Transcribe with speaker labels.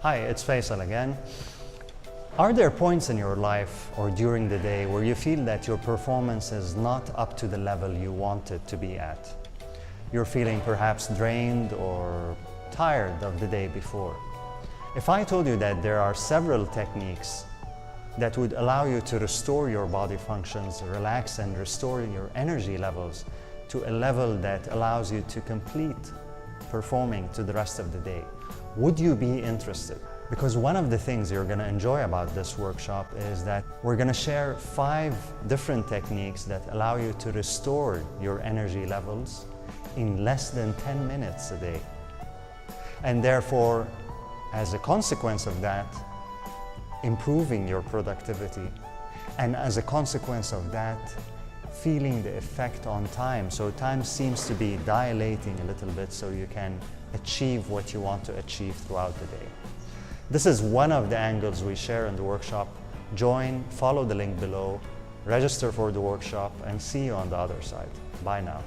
Speaker 1: Hi, it's Faisal again. Are there points in your life or during the day where you feel that your performance is not up to the level you want it to be at? You're feeling perhaps drained or tired of the day before. If I told you that there are several techniques that would allow you to restore your body functions, relax and restore your energy levels to a level that allows you to complete performing to the rest of the day, would you be interested? Because one of the things you're going to enjoy about this workshop is that we're going to share 5 different techniques that allow you to restore your energy levels in less than 10 minutes a day. And therefore, as a consequence of that, improving your productivity, and as a consequence of that, feeling the effect on time. So time seems to be dilating a little bit so you can achieve what you want to achieve throughout the day. This is one of the angles we share in the workshop. Join, follow the link below, register for the workshop, and see you on the other side. Bye now.